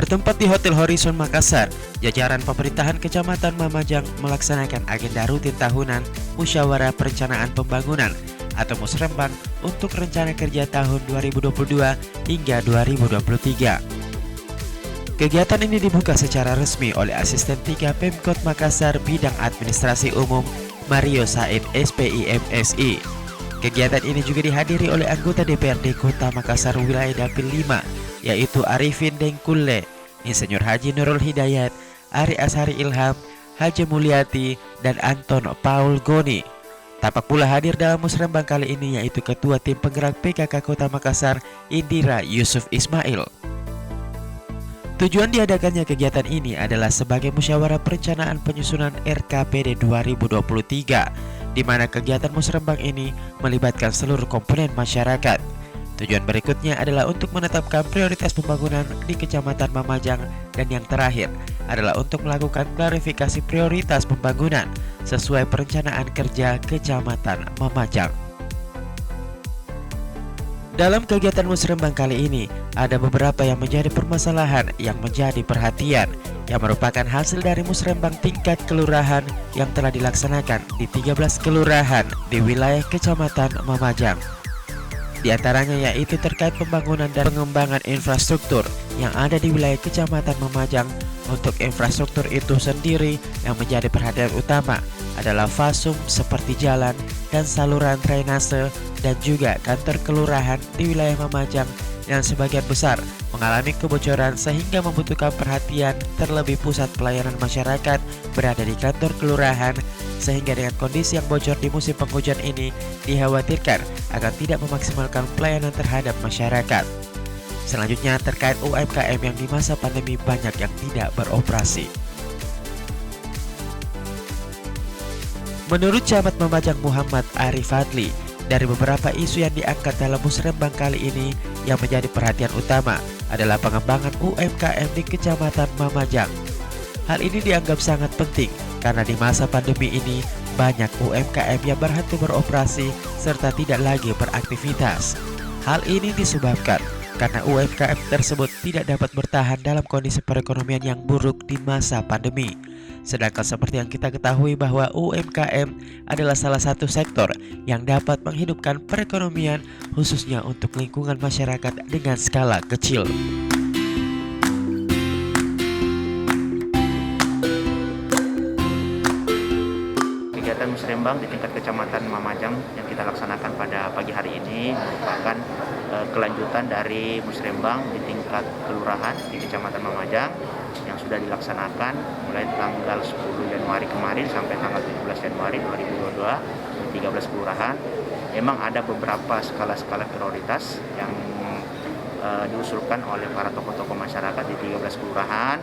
Bertempat di Hotel Horizon Makassar, jajaran pemerintahan Kecamatan Mamajang melaksanakan agenda rutin tahunan Musyawarah Perencanaan Pembangunan atau Musrembang untuk rencana kerja tahun 2022 hingga 2023. Kegiatan ini dibuka secara resmi oleh Asisten 3 Pemkot Makassar Bidang Administrasi Umum Mario Said SPI MSI. Kegiatan ini juga dihadiri oleh anggota DPRD Kota Makassar Wilayah Dapil 5 yaitu Arifin Dengkulle, Insinyur Haji Nurul Hidayat, Ari Ashari Ilham, Haji Mulyati, dan Anton Paul Goni. Tampak pula hadir dalam musrembang kali ini yaitu Ketua Tim Penggerak PKK Kota Makassar Indira Yusuf Ismail. Tujuan diadakannya kegiatan ini adalah sebagai musyawarah perencanaan penyusunan RKPD 2023, di mana kegiatan musrembang ini melibatkan seluruh komponen masyarakat. Tujuan berikutnya adalah untuk menetapkan prioritas pembangunan di Kecamatan Mamajang, dan yang terakhir adalah untuk melakukan klarifikasi prioritas pembangunan sesuai perencanaan kerja Kecamatan Mamajang. Dalam kegiatan musrembang kali ini, ada beberapa yang menjadi permasalahan yang menjadi perhatian, yang merupakan hasil dari musrembang tingkat kelurahan yang telah dilaksanakan di 13 kelurahan di wilayah Kecamatan Mamajang. Di antaranya yaitu terkait pembangunan dan pengembangan infrastruktur yang ada di wilayah Kecamatan Mamajang. Untuk infrastruktur itu sendiri yang menjadi perhatian utama adalah fasum seperti jalan dan saluran drainase, dan juga kantor kelurahan di wilayah Mamajang yang sebagian besar mengalami kebocoran sehingga membutuhkan perhatian, terlebih pusat pelayanan masyarakat berada di kantor kelurahan, sehingga dengan kondisi yang bocor di musim penghujan ini dikhawatirkan akan tidak memaksimalkan pelayanan terhadap masyarakat. Selanjutnya terkait UMKM yang di masa pandemi banyak yang tidak beroperasi. Menurut Camat Mamajang Muhammad Arif Fadli, dari beberapa isu yang diangkat dalam musrembang kali ini, yang menjadi perhatian utama adalah pengembangan UMKM di Kecamatan Mamajang. Hal ini dianggap sangat penting karena di masa pandemi ini banyak UMKM yang berhenti beroperasi serta tidak lagi beraktivitas. Hal ini disebabkan karena UMKM tersebut tidak dapat bertahan dalam kondisi perekonomian yang buruk di masa pandemi. Sedangkan seperti yang kita ketahui bahwa UMKM adalah salah satu sektor yang dapat menghidupkan perekonomian khususnya untuk lingkungan masyarakat dengan skala kecil. Kegiatan musrembang di tingkat Kecamatan Mamajang yang kita laksanakan pada pagi hari ini merupakan kelanjutan dari musrembang di tingkat kelurahan di Kecamatan Mamajang yang sudah dilaksanakan mulai tanggal 10 Januari kemarin sampai tanggal 17 Januari 2022 di 13 kelurahan. Memang ada beberapa skala-skala prioritas yang diusulkan oleh para tokoh-tokoh masyarakat di 13 kelurahan,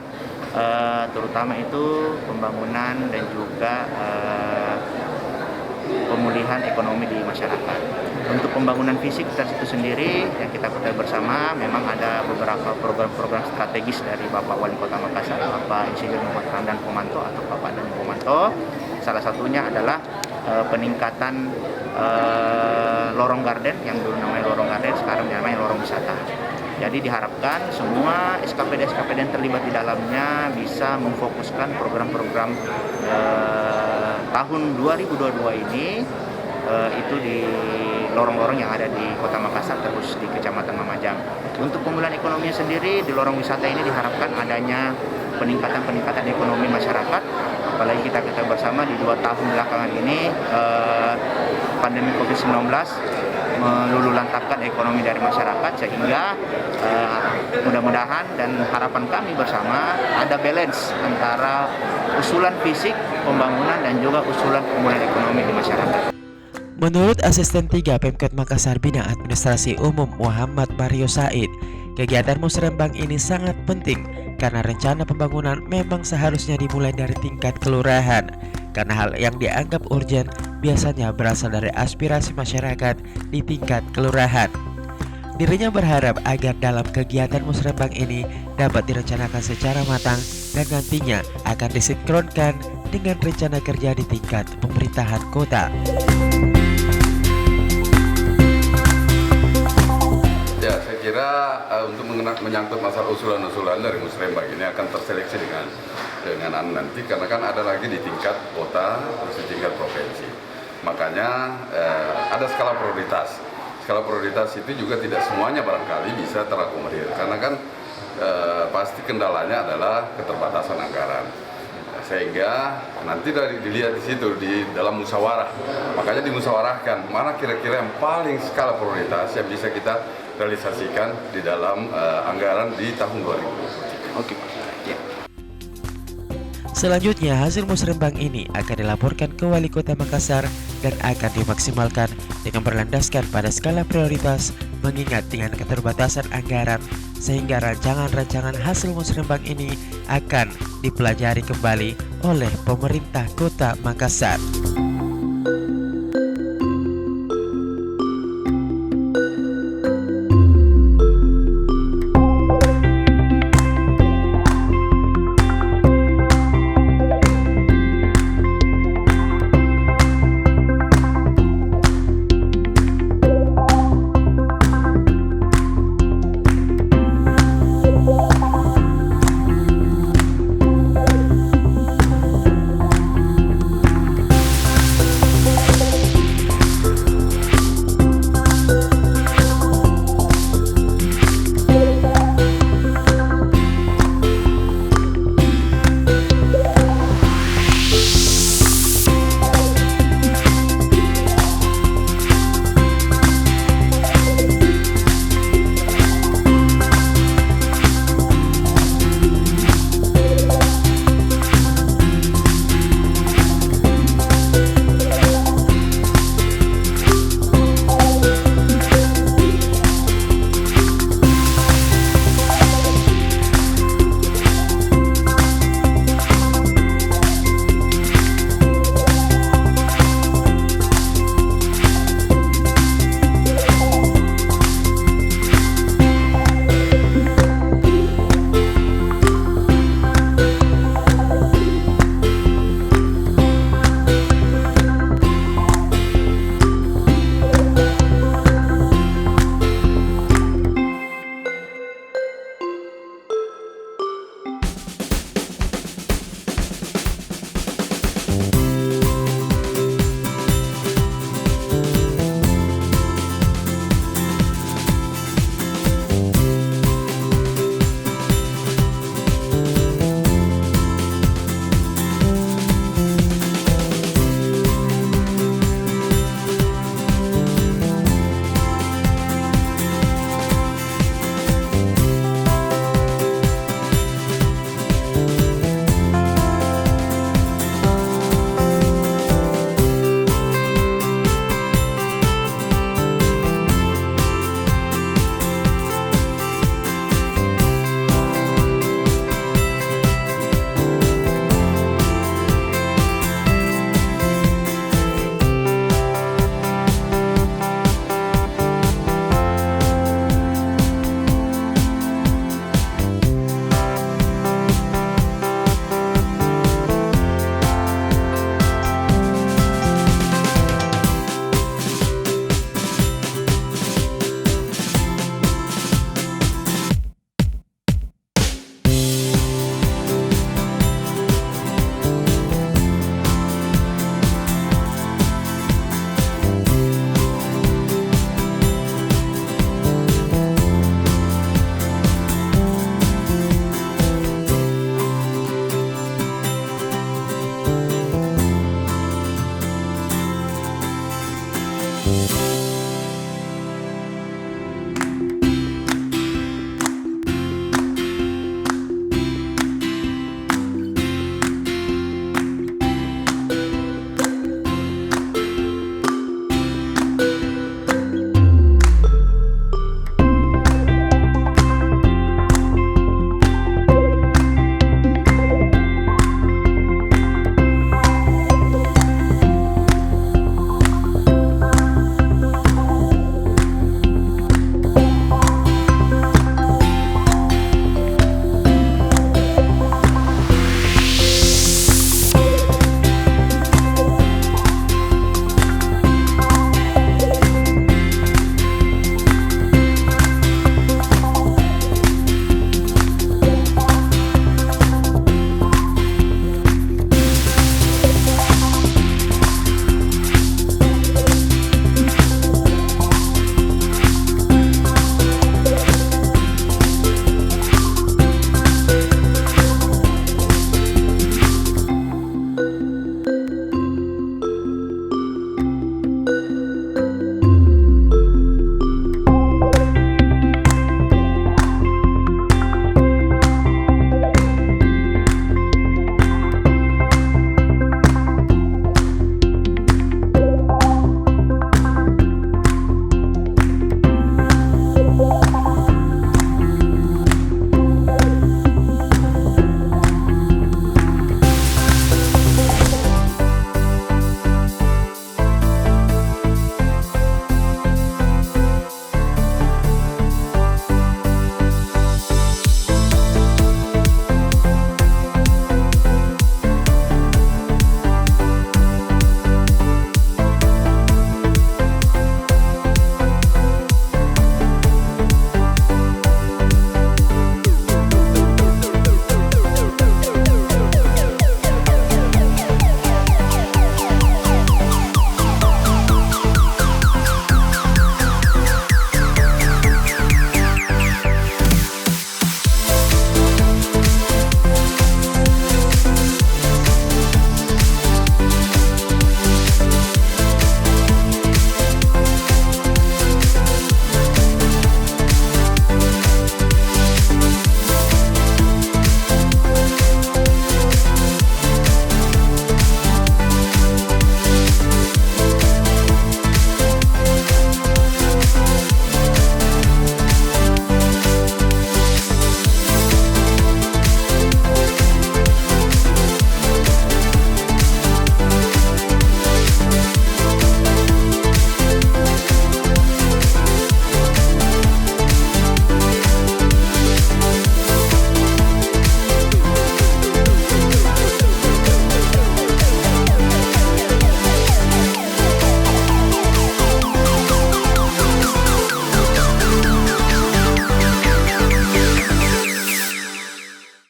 terutama itu pembangunan dan juga pemulihan ekonomi di masyarakat. Untuk pembangunan fisik itu sendiri yang kita ketahui bersama, memang ada beberapa program-program strategis dari Bapak Wali Kota Makassar, Bapak Insinyur Muhammad Ramdan Pomanto atau Bapak Dani Pomanto. Salah satunya adalah peningkatan lorong garden yang dulu namanya lorong garden, sekarang namanya lorong wisata. Jadi diharapkan semua SKPD-SKPD yang terlibat di dalamnya bisa memfokuskan program-program tahun 2022 ini itu di lorong-lorong yang ada di Kota Makassar, terus di Kecamatan Mamajang. Untuk pemulihan ekonomi sendiri di lorong wisata ini diharapkan adanya peningkatan ekonomi masyarakat. Apalagi kita ketahui bersama di 2 tahun belakangan ini pandemi COVID-19 meluluhlantapkan ekonomi dari masyarakat, sehingga mudah-mudahan dan harapan kami bersama ada balance antara usulan fisik pembangunan dan juga usulan pemulihan ekonomi di masyarakat. Menurut Asisten 3 Pemkot Makassar Bidang Administrasi Umum Muhammad Mario Said, kegiatan musrembang ini sangat penting karena rencana pembangunan memang seharusnya dimulai dari tingkat kelurahan, karena hal yang dianggap urgen biasanya berasal dari aspirasi masyarakat di tingkat kelurahan. Dirinya berharap agar dalam kegiatan musrembang ini dapat direncanakan secara matang dan nantinya akan disinkronkan dengan rencana kerja di tingkat pemerintahan kota. Ya, saya kira untuk menyangkut masalah usulan-usulan dari Musrembang ini akan terseleksi dengan nanti, karena kan ada lagi di tingkat kota, terus di tingkat provinsi. Makanya ada skala prioritas. Skala prioritas itu juga tidak semuanya barangkali bisa terakomodir, karena kan pasti kendalanya adalah keterbatasan anggaran. Sehingga nanti dilihat di situ di dalam musyawarah. Makanya dimusyawarahkan mana kira-kira yang paling skala prioritas yang bisa kita realisasikan di dalam anggaran di tahun 2023. Oke. Ya. Selanjutnya, hasil musrembang ini akan dilaporkan ke Wali Kota Makassar dan akan dimaksimalkan dengan berlandaskan pada skala prioritas mengingat dengan keterbatasan anggaran, sehingga rancangan-rancangan hasil musrembang ini akan dipelajari kembali oleh pemerintah Kota Makassar.